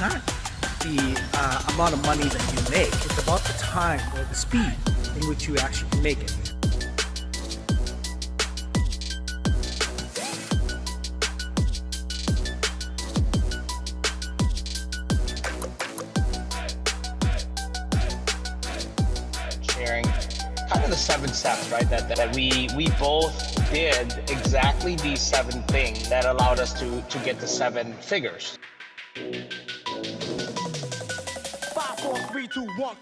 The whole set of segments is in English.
not the amount of money that you make. It's about the time or the speed in which you actually make it. Sharing kind of the 7 steps, right? That we both did exactly these 7 things that allowed us to get to 7 figures. 5, 4, 3, 2, 1.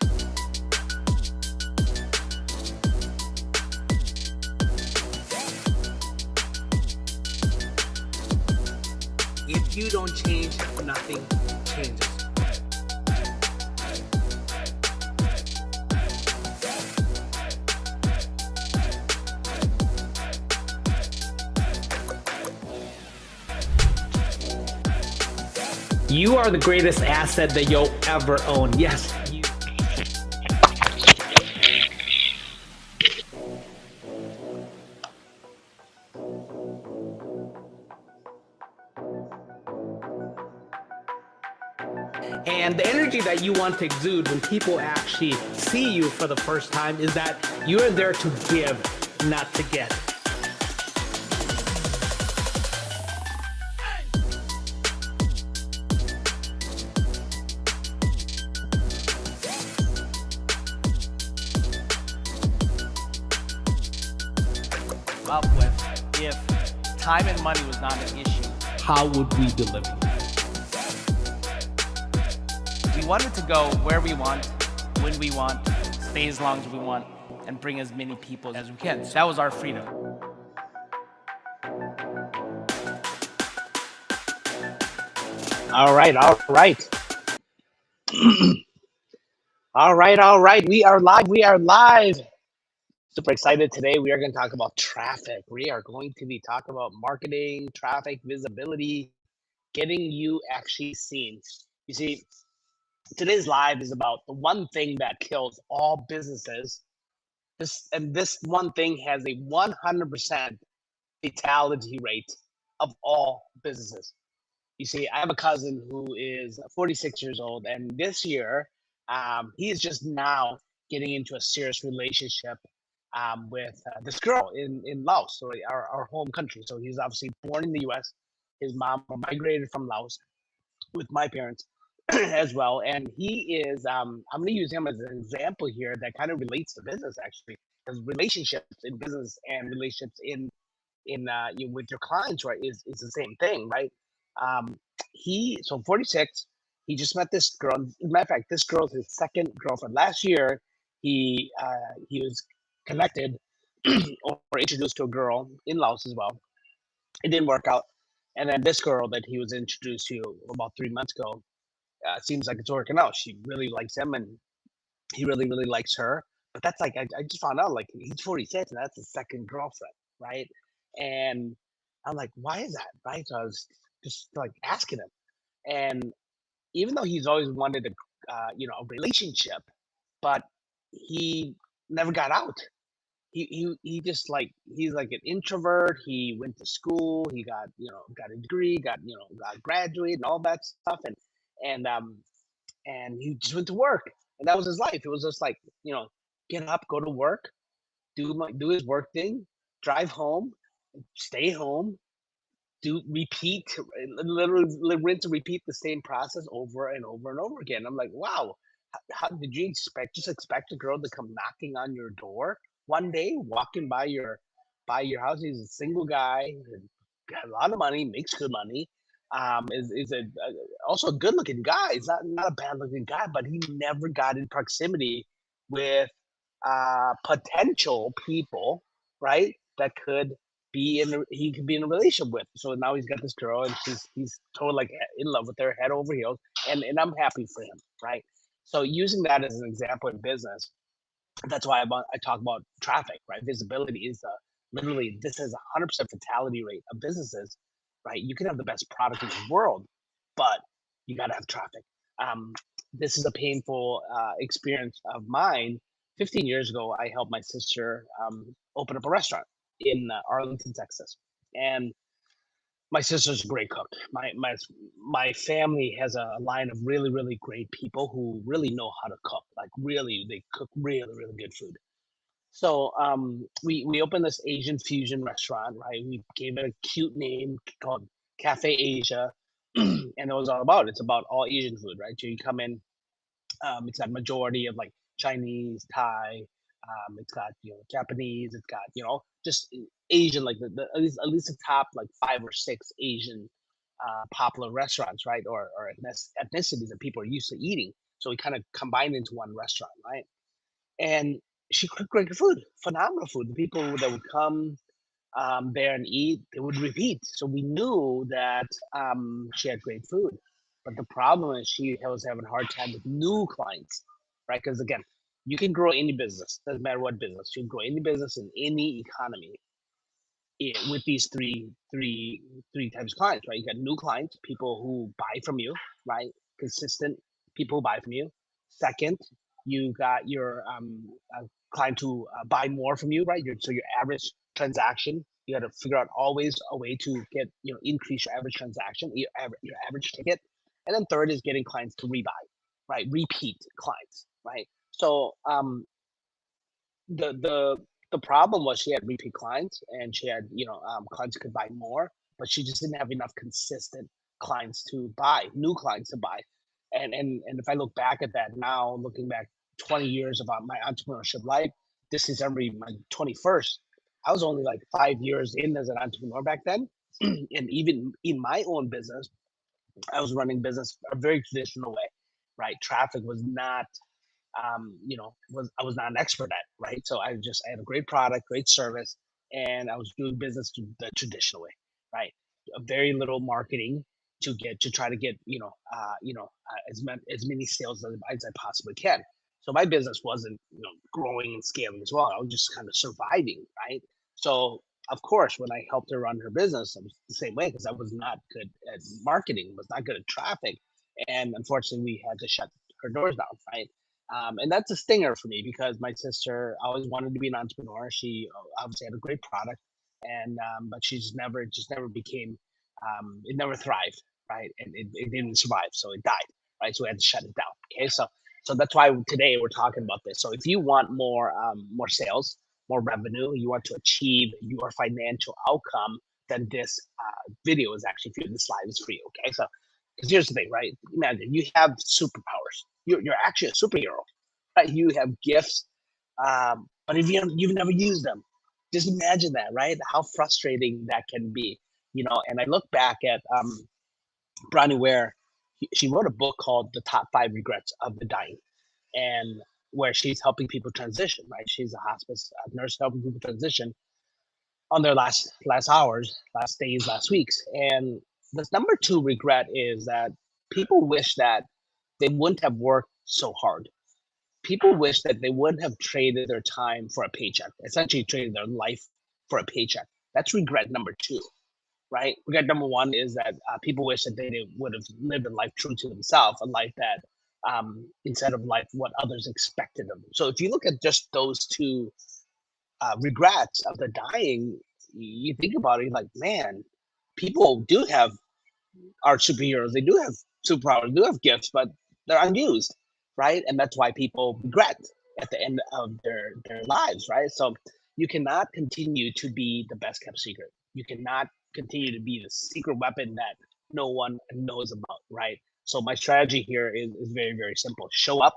If you don't change, nothing changes. You are the greatest asset that you'll ever own. Yes, you. And the energy that you want to exude when people actually see you for the first time is that you are there to give, not to get. Up with if time and money was not an issue. How would we deliver? We wanted to go where we want, when we want, stay as long as we want, and bring as many people as we can. So that was our freedom. All right. All right. We are live. Super excited today. We are going to talk about traffic. We are going to be talking about marketing, traffic, visibility, getting you actually seen. You see, today's live is about the one thing that kills all businesses. This one thing has a 100% fatality rate of all businesses. You see, I have a cousin who is 46 years old, and this year, he is just now getting into a serious relationship with this girl in Laos, so our home country. So he's obviously born in the U.S. His mom migrated from Laos with my parents as well, and he is. I'm going to use him as an example here that kind of relates to business actually, because relationships in business and relationships with your clients, right, is the same thing, right? So 46. He just met this girl. As a matter of fact, this girl's his second girlfriend. Last year, he was connected or introduced to a girl in Laos as well. It didn't work out. And then this girl that he was introduced to about 3 months ago, seems like it's working out. She really likes him and he really, really likes her. But that's like, I just found out like he's 46 and that's his second girlfriend, right? And I'm like, why is that, right? So I was just like asking him. And even though he's always wanted a relationship, but he never got out. He just like he's like an introvert. He went to school. He got a degree. Got graduated and all that stuff. And he just went to work. And that was his life. It was just like get up, go to work, do his work thing, drive home, stay home, repeat, literally rinse and repeat the same process over and over and over again. I'm like, wow, how did you expect a girl to come knocking on your door one day, walking by your house? He's a single guy, got a lot of money, makes good money. Is also a good looking guy. He's not a bad looking guy, but he never got in proximity with potential people, right? That could he could be in a relationship with. So now he's got this girl, and he's totally like in love with her, head over heels, and I'm happy for him, right? So using that as an example in business, that's why I talk about traffic, right? Visibility is literally this is 100% fatality rate of businesses, right? You can have the best product in the world, but you got to have traffic. This is a painful experience of mine. 15 years ago, I helped my sister open up a restaurant in Arlington, Texas, and My sister's a great cook. My family has a line of really great people who really know how to cook. Like really, they cook really good food. So we opened this Asian fusion restaurant, right? We gave it a cute name called Cafe Asia, and it was all about it's about all Asian food, right? So you come in, it's got majority of like Chinese, Thai, it's got Japanese, it's got just Asian, like the at least the top like 5 or 6 Asian popular restaurants, right? Or ethnicities that people are used to eating. So we kind of combined into one restaurant, right? And she cooked great food, phenomenal food. The people that would come there and eat, they would repeat. So we knew that she had great food. But the problem is she was having a hard time with new clients, right? Because again, you can grow any business, doesn't matter what business. You can grow any business in any economy with these three types of clients, right? You got new clients, people who buy from you, right? Consistent people who buy from you. Second, you got your client to buy more from you, right? So your average transaction, you got to figure out always a way to get increase your average transaction, your average ticket, and then third is getting clients to rebuy, right? Repeat clients, right? So the the problem was she had repeat clients and she had clients could buy more, but she just didn't have enough consistent clients to buy, new clients to buy. And if I look back at that now, looking back 20 years about my entrepreneurship life, this is every my 21st. I was only like 5 years in as an entrepreneur back then. And even in my own business, I was running business a very traditional way, right? Traffic was not was I was not an expert at, right? So I had a great product, great service, and I was doing business the traditional way, right? A very little marketing to try to get as many sales as I possibly can. So my business wasn't growing and scaling as well. I was just kind of surviving, right? So of course, when I helped her run her business, it was the same way because I was not good at marketing, was not good at traffic, and unfortunately, we had to shut her doors down, right? And that's a stinger for me because my sister always wanted to be an entrepreneur. She obviously had a great product, and but she just never became, it never thrived, right? And it didn't survive, so it died, right? So we had to shut it down. Okay, so that's why today we're talking about this. So if you want more sales, more revenue, you want to achieve your financial outcome, then this video is actually for you. This slide is for you. Okay, so because here's the thing, right? Imagine you have superpowers. You're actually a superhero, right? You have gifts, but if you've never used them, just imagine that, right? How frustrating that can be, And I look back at Bronnie Ware. She wrote a book called "The Top Five Regrets of the Dying," and where she's helping people transition, right? She's a hospice nurse helping people transition on their last hours, last days, last weeks. And the number two regret is that people wish that they wouldn't have worked so hard. People wish that they wouldn't have traded their time for a paycheck, essentially traded their life for a paycheck. That's regret number two, right? Regret number one is that people wish that they would have lived a life true to themselves, a life that instead of life what others expected of them. So if you look at just those two regrets of the dying, you think about it, you're like, man, people do have are superheroes. They do have superpowers, do have gifts, but they're unused, right? And that's why people regret at the end of their lives, right? So you cannot continue to be the best kept secret. You cannot continue to be the secret weapon that no one knows about, right? So my strategy here is very simple. Show up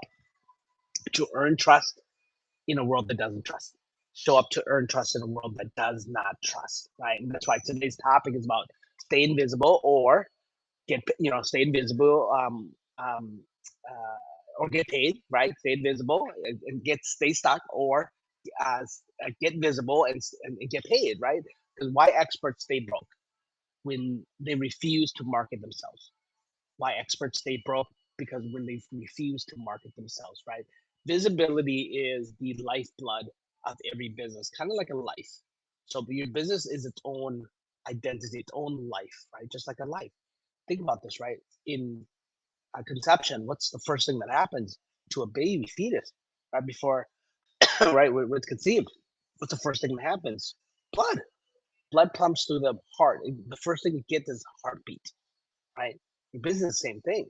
to earn trust in a world that doesn't trust. Show up to earn trust in a world that does not trust, right? And that's why today's topic is about stay invisible or stay invisible, or get paid, right? Stay invisible and stay stuck, or get visible and get paid, right? Because why experts stay broke when they refuse to market themselves? Why experts stay broke? Because when they refuse to market themselves, right? Visibility is the lifeblood of every business, kind of like a life. So your business is its own identity, its own life, right? Just like a life. Think about this, right? In conception, what's the first thing that happens to a baby fetus right before, right, when it's conceived? What's the first thing that happens? Blood. blood pumps through the heart. The first thing you get is heartbeat, right? Your business, same thing.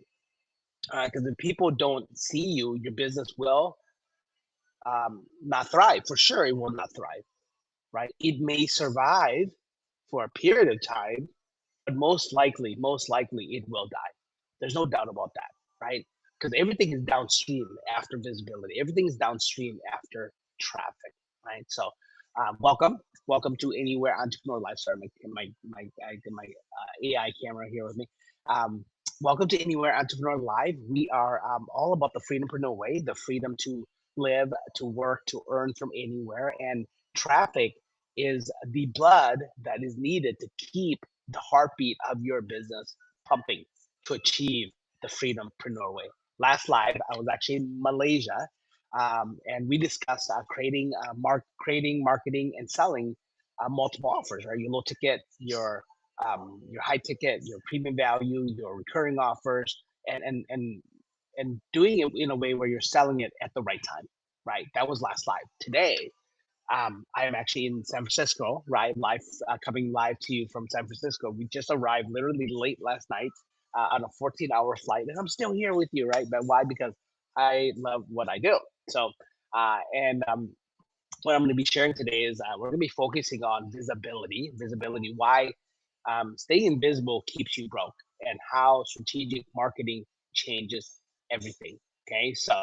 Because if people don't see you, your business will not thrive. For sure, it will not thrive, right? It may survive for a period of time, but most likely it will die. There's no doubt about that, right? Because everything is downstream after visibility. Everything is downstream after traffic, right? So, welcome to Anywhere Entrepreneur Life. Sorry, my AI camera here with me. Um, Welcome to Anywhere Entrepreneur Live. We are all about the freedompreneur way, the freedom to live, to work, to earn from anywhere, and traffic is the blood that is needed to keep the heartbeat of your business pumping to achieve the freedompreneur way. Last live, I was actually in Malaysia, and we discussed creating, marketing, and selling multiple offers. Right, your low ticket, your high ticket, your premium value, your recurring offers, and doing it in a way where you're selling it at the right time. Right, that was last live. Today, I am actually in San Francisco, right? Coming live to you from San Francisco. We just arrived literally late last night on a 14-hour flight, and I'm still here with you, right? But why? Because I love what I do. So, and what I'm going to be sharing today is we're going to be focusing on visibility. Visibility, why staying invisible keeps you broke, and how strategic marketing changes everything. Okay, so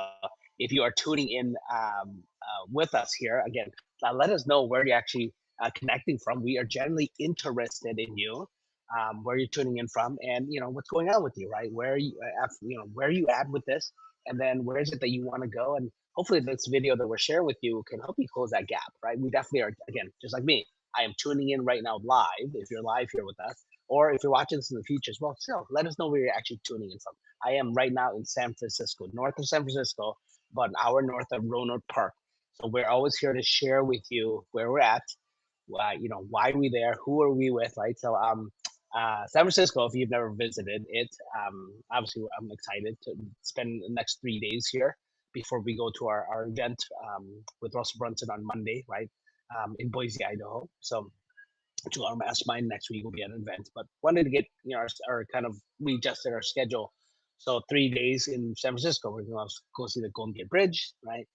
if you are tuning in with us here again, let us know where you're actually connecting from. We are generally interested in you, where you're tuning in from, and what's going on with you, right? Where are you, where are you at with this, and then where is it that you want to go, and hopefully this video that we're sharing with you can help you close that gap, right? We definitely are, again, just like me. I am tuning in right now live, if you're live here with us, or if you're watching this in the future as well, still let us know where you're actually tuning in from. I am right now in San Francisco, north of San Francisco, about an hour north of Roanoke Park. So we're always here to share with you where we're at, why why are we there, who are we with, right? So San Francisco, if you've never visited it, obviously I'm excited to spend the next 3 days here before we go to our event with Russell Brunson on Monday, right, in Boise, Idaho. So to our mastermind next week will be an event, but wanted to get our kind of readjusted our schedule. So 3 days in San Francisco, we're going to go see the Golden Gate Bridge, right?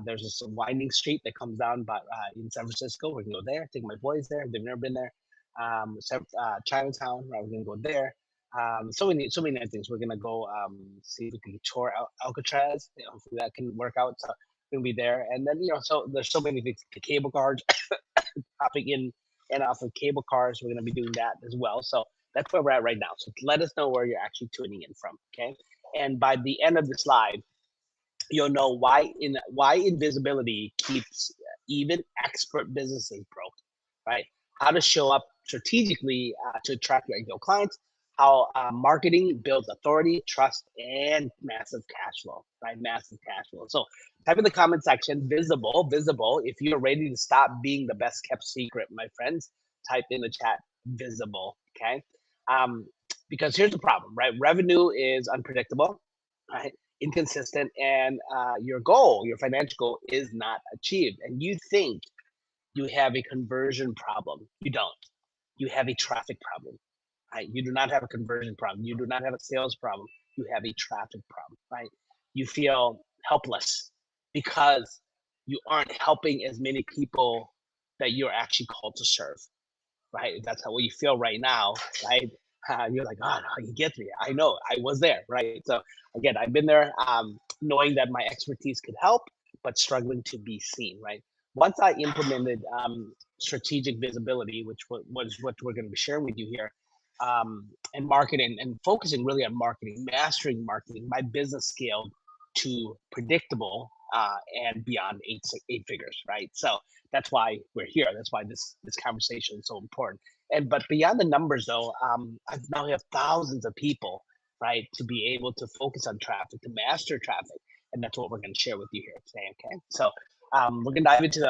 There's this winding street that comes down, but in San Francisco, we're gonna go there. Take my boys there; they've never been there. Chinatown, right? We're gonna go there. So many other things. We're gonna go see if we can tour Alcatraz. Hopefully that can work out. So we're gonna be there, and then so there's so many things. The cable cars, hopping in and off of cable cars. We're going to be doing that as well. So that's where we're at right now. So let us know where you're actually tuning in from. Okay. And by the end of this live, you'll know why invisibility keeps even expert businesses broke, right? How to show up strategically to attract your ideal clients, how marketing builds authority, trust, and massive cash flow, right? Massive cash flow. So type in the comment section, visible. If you're ready to stop being the best kept secret, my friends, type in the chat, visible, okay? Because here's the problem, right? Revenue is unpredictable, right? Inconsistent, and your financial goal is not achieved. And you think you have a conversion problem. You don't. You have a traffic problem, right? You do not have a conversion problem. You do not have a sales problem. You have a traffic problem, right? You feel helpless because you aren't helping as many people that you're actually called to serve, right? That's how you feel right now, right? You're like, oh, no, you get me. I know, I was there, right? So again, I've been there, knowing that my expertise could help, but struggling to be seen, right? Once I implemented strategic visibility, which was what we're going to be sharing with you here, and marketing and focusing really on marketing, mastering marketing, my business scaled to predictable and beyond eight figures, right? So that's why we're here. That's why this conversation is so important. But beyond the numbers, though, I now have thousands of people, right, to be able to focus on traffic, to master traffic, and that's what we're going to share with you here today. Okay, so we're going to dive into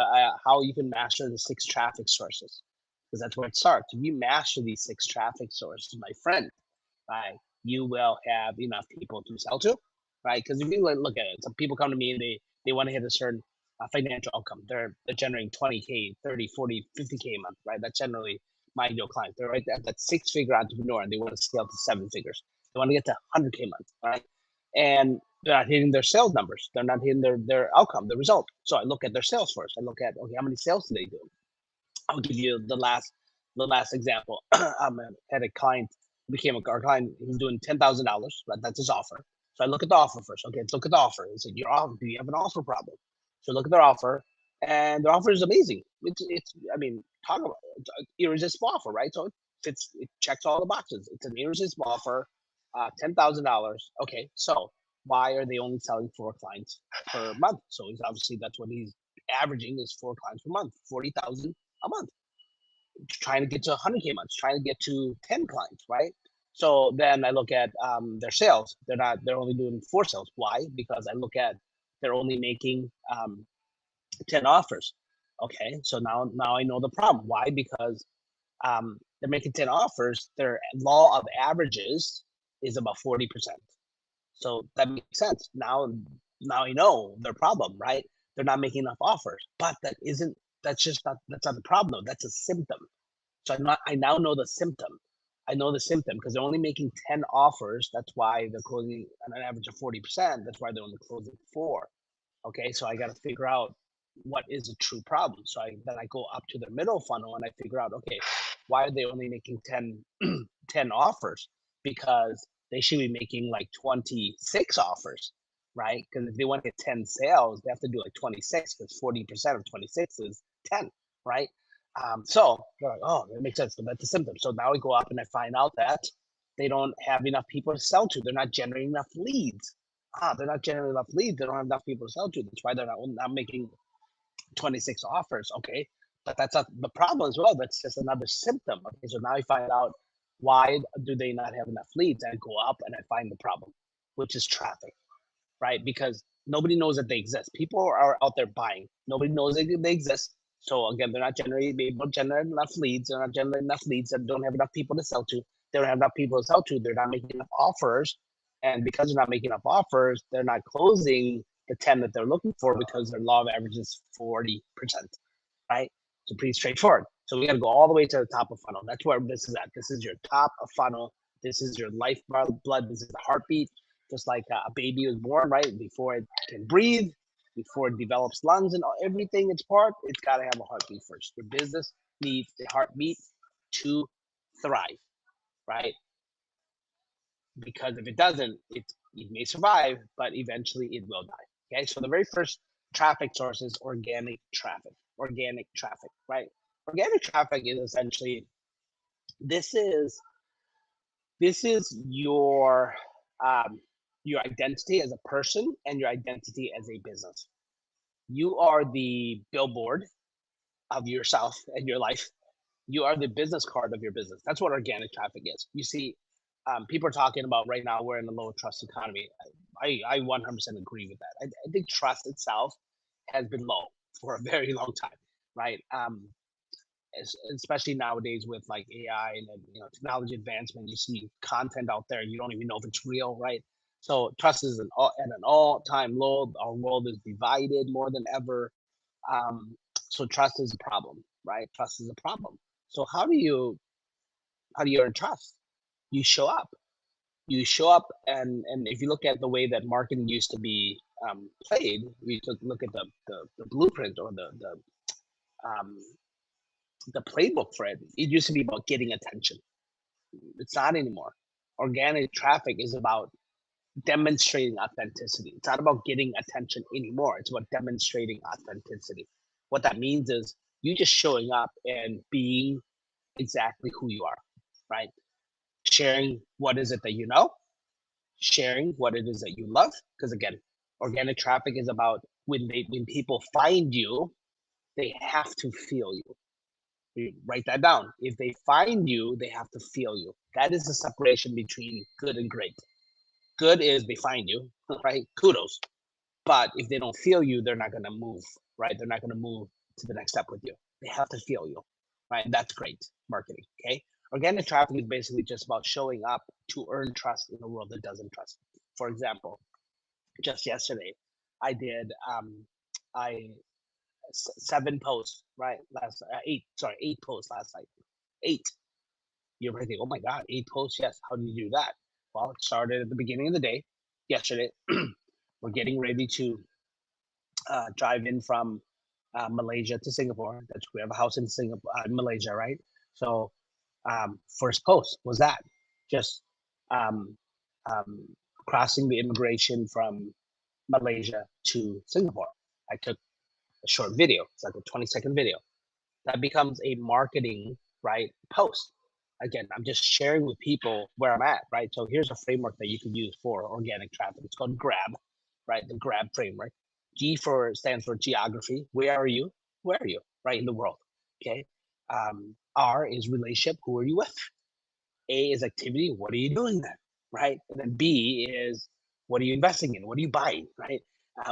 how you can master the 6 traffic sources, because that's where it starts. If you master these 6 traffic sources, my friend, right, you will have enough people to sell to, right? Because if you look at it, some people come to me and they want to hit a certain financial outcome. They're generating 20K, 30, 40, 50K a month, right? That's generally my ideal client. They're right at that six-figure entrepreneur, and they want to scale to seven figures. They want to get to 100K a month, right? And they're not hitting their sales numbers. They're not hitting their outcome, the result. So I look at their sales first. I look at, okay, how many sales do they do? I'll give you the last example. I had a client became our client. He's doing $10,000, right? That's his offer. So I look at the offer first. Okay, let's look at the offer. He said, "Your offer. Do you have an offer problem?" So look at their offer, and their offer is amazing. It's I mean, talk about irresistible offer, right? So it checks all the boxes. It's an irresistible offer, $10,000. Okay, so why are they only selling four clients per month? So he's obviously that's what he's averaging is four clients per month, 40,000 a month, trying to get to 100K months, trying to get to 10 clients, right? So then I look at their sales. They're only doing four sales. Why? Because I look at they're only making 10 offers. Okay, so now I know the problem. Why? Because they're making 10 offers. Their law of averages is about 40%. So that makes sense. Now I know their problem, right? They're not making enough offers. But that's not the problem though. That's a symptom. So I now know the symptom. I know the symptom because they're only making 10 offers. That's why they're closing on an average of 40%. That's why they're only closing four. Okay, so I got to figure out what is a true problem. So then I go up to the middle funnel and I figure out, okay, why are they only making 10 offers? Because they should be making like 26 offers, right? Because if they want to get 10 sales, they have to do like 26 because 40% of 26 is 10, right? So they're like, oh, that makes sense. So that's a symptom. So now we go up and I find out that they don't have enough people to sell to. They're not generating enough leads. They're not generating enough leads. They don't have enough people to sell to. That's why they're not making 26 offers. Okay, but that's not the problem as well. That's just another symptom. Okay, so now I find out why do they not have enough leads? I go up and I find the problem, which is traffic, right? Because nobody knows that they exist. People are out there buying. Nobody knows they exist. So again, they're not able to generate enough leads. They're not generating enough leads. They don't have enough people to sell to. They don't have enough people to sell to. They're not making enough offers. And because they're not making enough offers, they're not closing the 10 that they're looking for because their law of average is 40%, right? So pretty straightforward. So we got to go all the way to the top of funnel. That's where this is at. This is your top of funnel. This is your lifeblood. This is the heartbeat. Just like a baby was born, right? Before it can breathe, before it develops lungs and everything its part, it's got to have a heartbeat first. Your business needs a heartbeat to thrive, right? Because if it doesn't, it may survive, but eventually it will die. Okay, so the very first traffic source is organic traffic. Organic traffic, right? Organic traffic is essentially this is your identity as a person and your identity as a business. You are the billboard of yourself and your life. You are the business card of your business. That's what organic traffic is. You see, people are talking about right now we're in a low trust economy. I 100% agree with that. I think trust itself has been low for a very long time, right? Especially nowadays with like AI and technology advancement, you see content out there, you don't even know if it's real, right? So trust is at an all-time low. Our world is divided more than ever. So trust is a problem, right? Trust is a problem. So how do you earn trust? You show up. You show up, and if you look at the way that marketing used to be played, we look at the blueprint or um, the playbook for it. It used to be about getting attention. It's not anymore. Organic traffic is about demonstrating authenticity. It's not about getting attention anymore. It's about demonstrating authenticity. What that means is you just showing up and being exactly who you are, right? Sharing what is it that you know, sharing what it is that you love. Because again, organic traffic is about when people find you, they have to feel you. You write that down. If they find you, they have to feel you. That is the separation between good and great. Good is they find you, right? Kudos. But if they don't feel you, they're not going to move, right? They're not going to move to the next step with you. They have to feel you, right? That's great marketing, okay? Organic traffic is basically just about showing up to earn trust in a world that doesn't trust. For example, just yesterday, I did, I 7 posts, right? Last 8 posts last night. 8. You're thinking, oh my God, 8 posts? Yes. How did you do that? Well, it started at the beginning of the day, yesterday. We're getting ready to drive in from Malaysia to Singapore. That's we have a house in Singapore, Malaysia, right? So first post was that just um, um, crossing the immigration from Malaysia to Singapore. I took a short video. It's like a 20-second video. That becomes a marketing, right, post. Again, I'm just sharing with people where I'm at, right? So here's a framework that you can use for organic traffic. It's called GRAB, right? The GRAB framework. G for stands for geography. Where are you? Where are you? Right in the world. Okay. R is relationship. Who are you with? A is activity. What are you doing there? Right. And then B is what are you investing in? What are you buying? Right.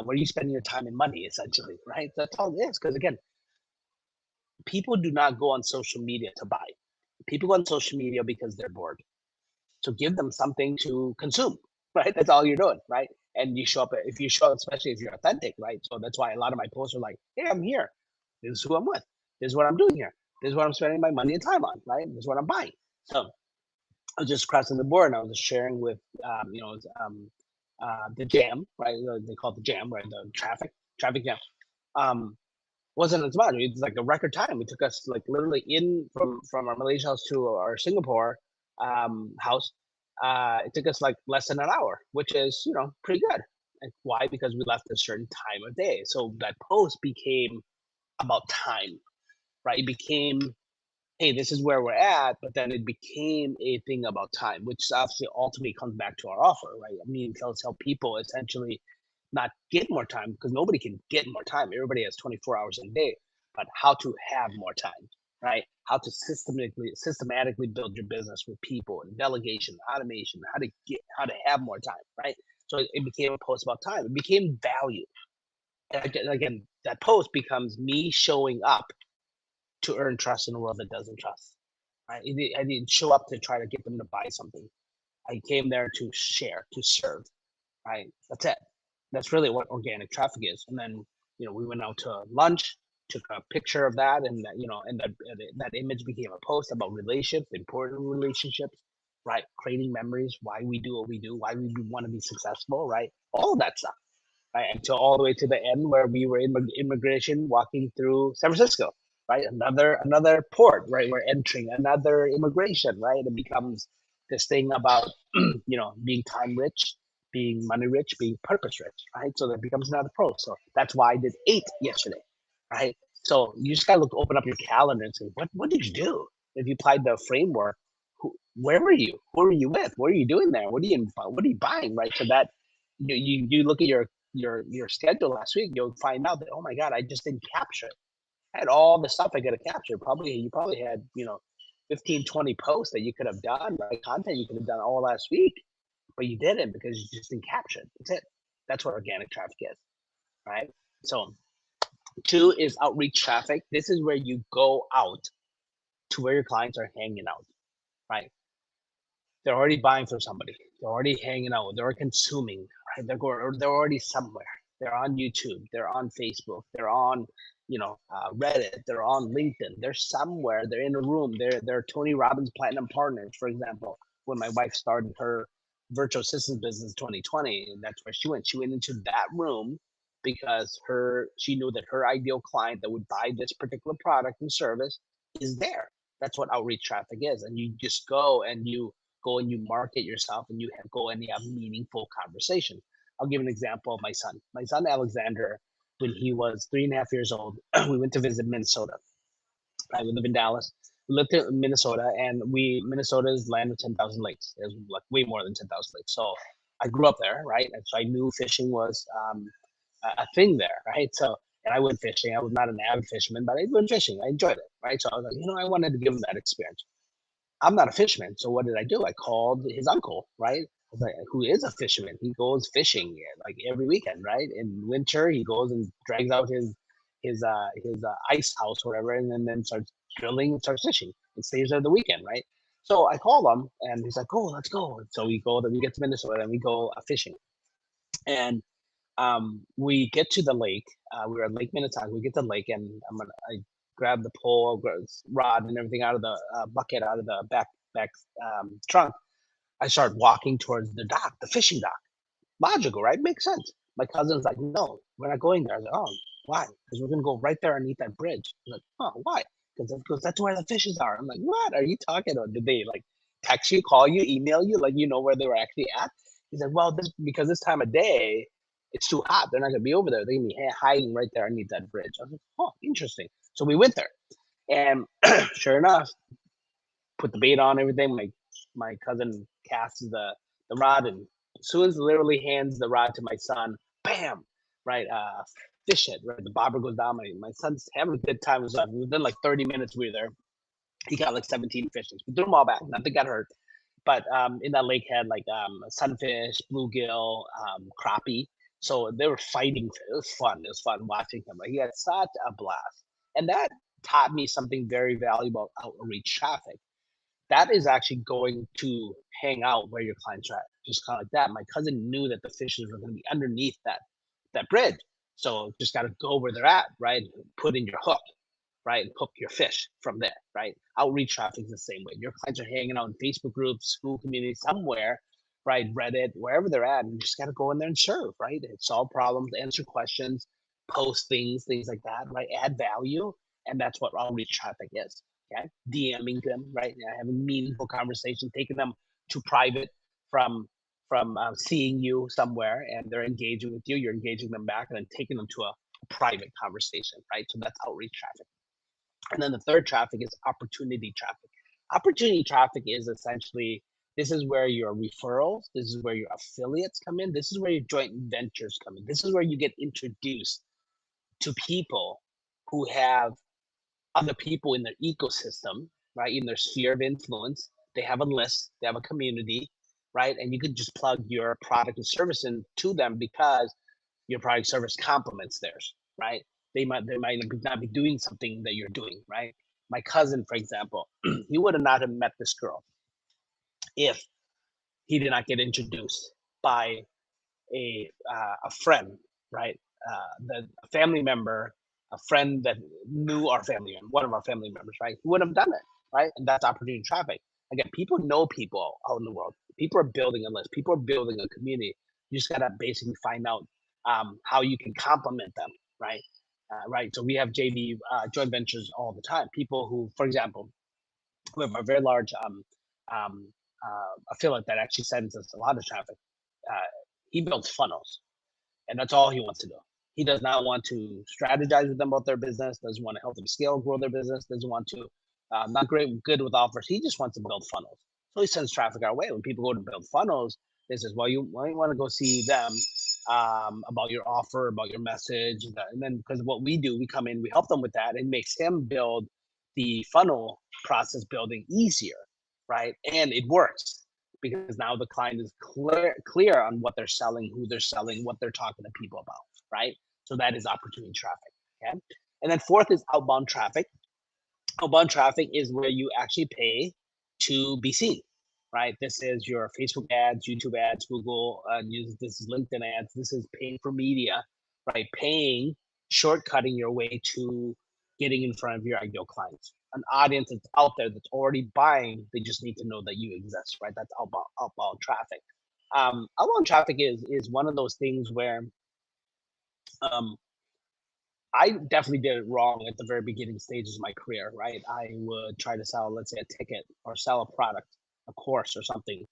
Where are you spending your time and money? Essentially, right? That's all it is. Because again, people do not go on social media to buy. People go on social media because they're bored. So give them something to consume, right? That's all you're doing, right? And you show up, if you show up, especially if you're authentic, right? So that's why a lot of my posts are like, hey, I'm here. This is who I'm with. This is what I'm doing here. This is what I'm spending my money and time on, right? This is what I'm buying. So I was just crossing the board and I was just sharing with, the jam, right? They call it the jam, right? The traffic jam. Wasn't as much. It's like a record time. It took us like literally in from our Malaysia house to our Singapore house. It took us like less than an hour, which is pretty good. And why? Because we left a certain time of day. So that post became about time, right? It became, hey, this is where we're at, but then it became a thing about time, which obviously ultimately comes back to our offer, right? I mean, tell people essentially not get more time because nobody can get more time. Everybody has 24 hours a day, but how to have more time, right? How to systematically build your business with people and delegation, automation, how to have more time, right? So it became a post about time. It became value. And again, that post becomes me showing up to earn trust in a world that doesn't trust. Right? I didn't show up to try to get them to buy something. I came there to share, to serve. Right? That's it. That's really what organic traffic is. And then we went out to lunch, took a picture of that, and that image became a post about relationships, important relationships, right? Creating memories, why we do what we do, why we want to be successful, right? All of that stuff, right? Until all the way to the end where we were in immigration walking through San Francisco, right? Another port, right? We're entering another immigration, right? It becomes this thing about being time rich, being money rich, being purpose rich, right? So that becomes another pro. So that's why I did 8 yesterday, right? So you just gotta open up your calendar and say, what did you do? If you applied the framework, where were you? Who were you with? What are you doing there? What are you buying, right? So that you look at your schedule last week, you'll find out that, oh my God, I just didn't capture it. I had all the stuff I could have captured. You probably had 15, 20 posts that you could have done, right? Content you could have done all last week, but you didn't because you just didn't capture it. That's it. That's what organic traffic is, right? So 2 is outreach traffic. This is where you go out to where your clients are hanging out, right? They're already buying from somebody. They're already hanging out. They're consuming, right? They're already somewhere. They're on YouTube. They're on Facebook. They're on, Reddit. They're on LinkedIn. They're somewhere. They're in a room. They're Tony Robbins Platinum Partners, for example. When my wife started her virtual assistant business in 2020, and that's where she went. She went into that room because she knew that her ideal client that would buy this particular product and service is there. That's what outreach traffic is. And you just go and you market yourself and you go and you have meaningful conversation. I'll give an example of my son. My son Alexander, when he was 3.5 years old, we went to visit Minnesota. We live in Dallas. We lived in Minnesota, and Minnesota is land of 10,000 lakes. There's like way more than 10,000 lakes. So I grew up there, right? And so I knew fishing was a thing there, right? So and I went fishing. I was not an avid fisherman, but I went fishing. I enjoyed it, right? So I was like, I wanted to give him that experience. I'm not a fisherman, so what did I do? I called his uncle, right? I was like, who is a fisherman? He goes fishing like every weekend, right? In winter, he goes and drags out his ice house, or whatever, and then starts drilling and starts fishing and stays there the weekend, right? So I called him, and he's like, "Oh, let's go." So we go. Then we get to Minnesota, and we go fishing, and We get to the lake. We were at Lake Minnetonka. We get to the lake, and I grab the pole, rod, and everything out of the bucket, out of the back trunk. I start walking towards the dock, the fishing dock. Logical, right? Makes sense. My cousin's like, no, we're not going there. I was like, oh, why? Because we're gonna go right there underneath that bridge. I'm like, oh, why? Because that's where the fishes are. I'm like, what are you talking about? Did they like text you, call you, email you, like you know where they were actually at? He's like, well, because this time of day, it's too hot. They're not gonna be over there. They're gonna be hiding right there underneath that bridge. I was like, oh, interesting. So we went there, and sure enough, put the bait on everything. My cousin casts the rod, and as soon as literally hands the rod to my son, bam, right, fish it, right, the bobber goes down. My son's having a good time. Within like 30 minutes we were there. He got like 17 fishes. We threw them all back. Nothing got hurt. But in that lake had like sunfish, bluegill, crappie. So they were fighting. It was fun. It was fun watching him. He had such a blast, and that taught me something very valuable about outreach traffic. That is actually going to hang out where your clients are at, just kind of like that. My cousin knew that the fishes were going to be underneath that bridge, so just got to go where they're at, right? Put in your hook, right, and hook your fish from there, right? Outreach traffic is the same way. Your clients are hanging out in Facebook groups, school communities, somewhere, right? Reddit, wherever they're at, and you just got to go in there and serve, right? And solve problems, answer questions, post things like that, right? Add value, and that's what outreach traffic is. Okay, DMing them, right? Having meaningful conversation, taking them to private from seeing you somewhere, and they're engaging with you. You're engaging them back, and then taking them to a private conversation, right? So that's outreach traffic. And then the third traffic is opportunity traffic. Opportunity traffic is essentially, this is where your referrals, this is where your affiliates come in, this is where your joint ventures come in. This is where you get introduced to people who have other people in their ecosystem, right? In their sphere of influence. They have a list, they have a community, right? And you could just plug your product and service into them because your product service complements theirs, right? They might not be doing something that you're doing, right? My cousin, for example, he would have not have met this girl if he did not get introduced by a friend, right? A family member, a friend that knew our family, one of our family members, right? Who would have done it, right? And that's opportunity traffic. Again, people know people out in the world. People are building a list. People are building a community. You just gotta basically find out how you can complement them, right? Right. So we have JV joint ventures all the time. People who, for example, we have a very large affiliate that actually sends us a lot of traffic. Uh, he builds funnels, and that's all he wants to do. He does not want to strategize with them about their business, doesn't want to help them scale, grow their business, doesn't want to, not good with offers. He just wants to build funnels. So he sends traffic our way. When people go to build funnels, they says, well, you might want to go see them about your offer, about your message. And then because what we do, we come in, we help them with that. It makes him build the funnel process building easier, right? And it works because now the client is clear on what they're selling, who they're selling, what they're talking to people about, right? So that is opportunity traffic. Okay. And then fourth is outbound traffic. Outbound traffic is where you actually pay to be seen, right? This is your Facebook ads, YouTube ads, Google, this is LinkedIn ads. This is paying for media, right? Paying, shortcutting your way to getting in front of your ideal clients. An audience that's out there that's already buying, they just need to know that you exist, right? That's outbound traffic. Outbound traffic is one of those things where um, I definitely did it wrong at the very beginning stages of my career, right? I would try to sell, let's say, a ticket or sell a product, a course or something.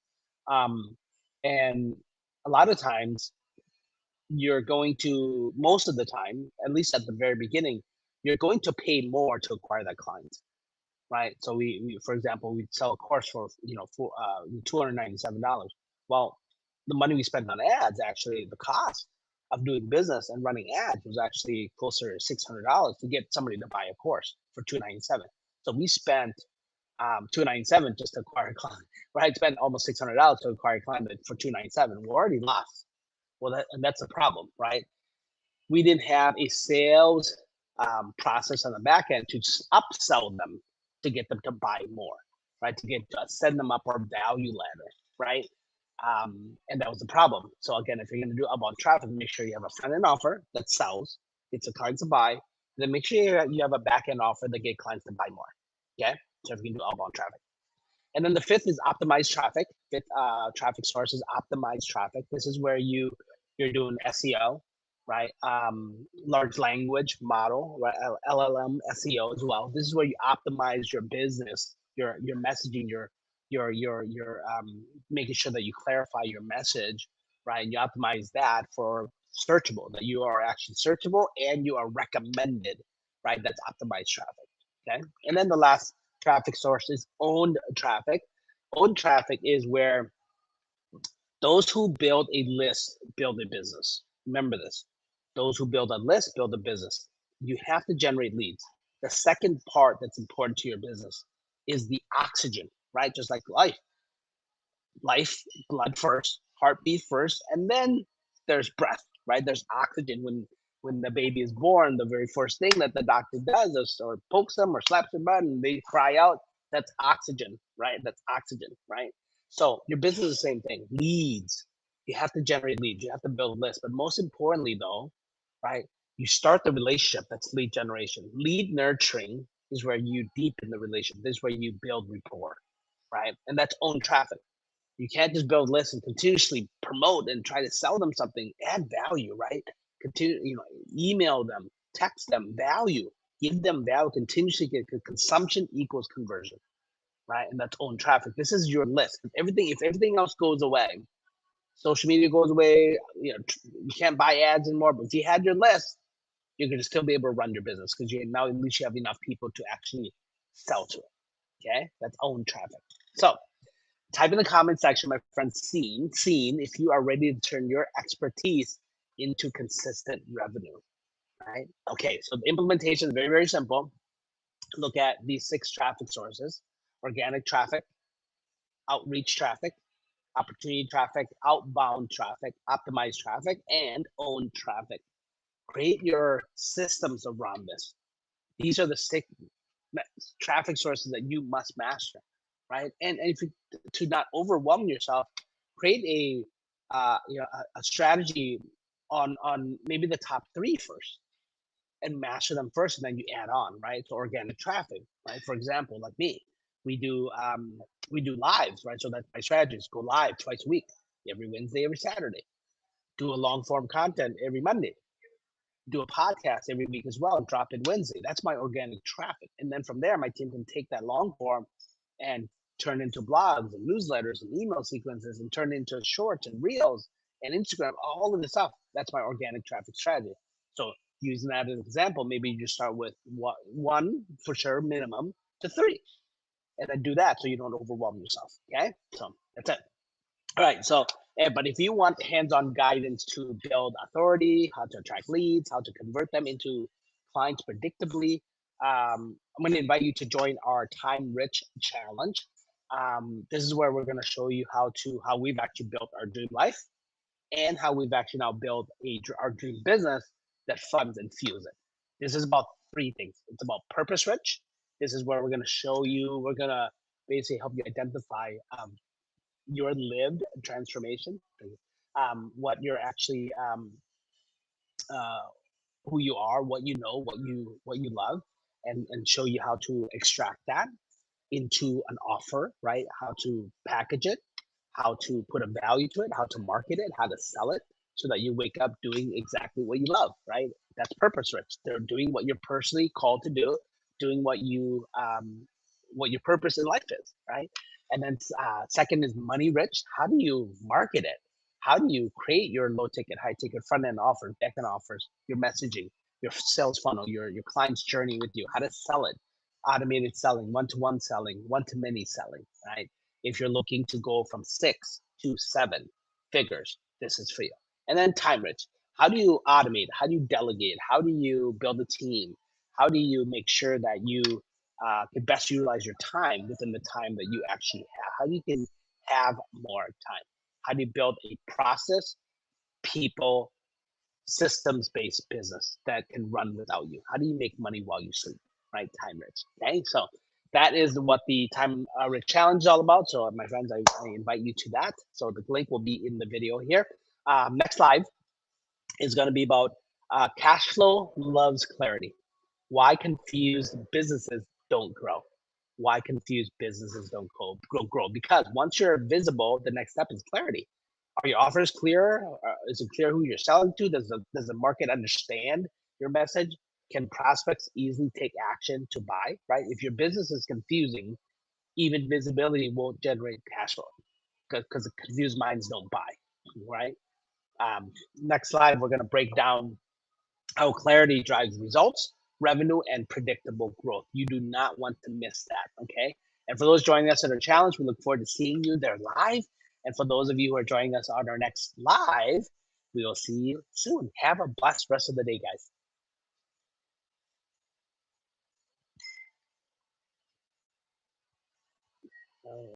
Um, and a lot of times, you're going to, most of the time, at least at the very beginning, you're going to pay more to acquire that client, right? So we for example, we sell a course for for $297. Well, the money we spend on ads, actually, the cost of doing business and running ads was actually closer to $600 to get somebody to buy a course for $297. So we spent $297 just to acquire a client, right? Spent almost $600 to acquire a client for $297. We already lost. Well, that's a problem, right? We didn't have a sales process on the back end to upsell them to get them to buy more, right? To send them up our value ladder, right? And that was the problem. So again, if you're going to do outbound traffic, make sure you have a front end offer that sells, gets the clients to buy. Then make sure you have a back end offer that get clients to buy more. Okay, so if you can do outbound traffic. And then the fifth is optimized traffic. Fifth traffic source is optimized traffic. This is where you're doing SEO, right? Large language model, right? LLM SEO as well. This is where you optimize your business, your messaging, your making sure that you clarify your message, right? And you optimize that for searchable, that you are actually searchable and you are recommended, right? That's optimized traffic. Okay. And then the last traffic source is owned traffic. Owned traffic is where those who build a list build a business. Remember this. Those who build a list build a business. You have to generate leads. The second part that's important to your business is the oxygen, right? Just like life, blood first, heartbeat first, and then there's breath, right? There's oxygen when the baby is born. The very first thing that the doctor does is or pokes them or slaps their butt and they cry out. That's oxygen, right? That's oxygen, right? So your business is the same thing. Leads. You have to generate leads. You have to build lists. But most importantly, though, right? You start the relationship. That's lead generation. Lead nurturing is where you deepen the relationship. This is where you build rapport, right? And that's own traffic. You can't just build lists and continuously promote and try to sell them something. Add value, right? Continue, email them, text them, value, give them value. Continuously get consumption equals conversion, right? And that's own traffic. This is your list. If everything else goes away, social media goes away. You can't buy ads anymore. But if you had your list, you're gonna still be able to run your business because now at least you have enough people to actually sell to it. Okay, that's own traffic. So type in the comment section, my friend, seen if you are ready to turn your expertise into consistent revenue, right? Okay, so the implementation is very, very simple. Look at these 6 traffic sources: organic traffic, outreach traffic, opportunity traffic, outbound traffic, optimized traffic, and owned traffic. Create your systems around this. These are the 6 traffic sources that you must master, right? And if you, to not overwhelm yourself, create a strategy on maybe the top 3 first, and master them first, and then you add on, right? So organic traffic, right? For example, like me, we do lives, right? So that's my strategy: is go live twice a week, every Wednesday, every Saturday. Do a long form content every Monday. Do a podcast every week as well and drop it Wednesday. That's my organic traffic. And then from there, my team can take that long form and turn into blogs and newsletters and email sequences and turn into shorts and reels and Instagram, all of the stuff. That's my organic traffic strategy. So using that as an example, maybe you just start with one for sure, minimum to 3, and then do that so you don't overwhelm yourself. Okay, so that's it. All right, so but if you want hands-on guidance to build authority, how to attract leads, how to convert them into clients predictably, I'm going to invite you to join our Time Rich Challenge. This is where we're going to show you how we've actually built our dream life and how we've actually now built our dream business that funds and fuels it. This is about 3 things. It's about purpose rich. This is where we're going to show you. We're going to basically help you identify your lived transformation, what you're actually who you are, what you know, what you love, and show you how to extract that into an offer, right? How to package it, how to put a value to it, how to market it, how to sell it, so that you wake up doing exactly what you love, right? That's purpose rich. They're doing what you're personally called to do, doing what your purpose in life is, right? And then second is money rich. How do you market it? How do you create your low ticket, high ticket, front end offers, back end offers, your messaging, your sales funnel, your client's journey with you, how to sell it, automated selling, one-to-one selling, one-to-many selling, right? If you're looking to go from 6 to 7 figures, this is for you. And then time rich. How do you automate? How do you delegate? How do you build a team? How do you make sure that you can best utilize your time within the time that you actually have? How do you can have more time? How do you build a process, people, systems-based business that can run without you? How do you make money while you sleep? Right, time rich. Okay, so that is what the time rich challenge is all about. So my friends, I invite you to that. So the link will be in the video here. Next live is going to be about cash flow loves clarity. Why confused businesses don't grow. Why confused businesses don't grow. Because once you're visible, the next step is clarity. Are your offers clear? Is it clear who you're selling to? Does the market understand your message? Can prospects easily take action to buy? Right? If your business is confusing, even visibility won't generate cash flow because confused minds don't buy. Right? Next slide, we're going to break down how clarity drives results, revenue, and predictable growth. You do not want to miss that, okay? And for those joining us at our challenge, we look forward to seeing you there live. And for those of you who are joining us on our next live, we will see you soon. Have a blessed rest of the day, guys.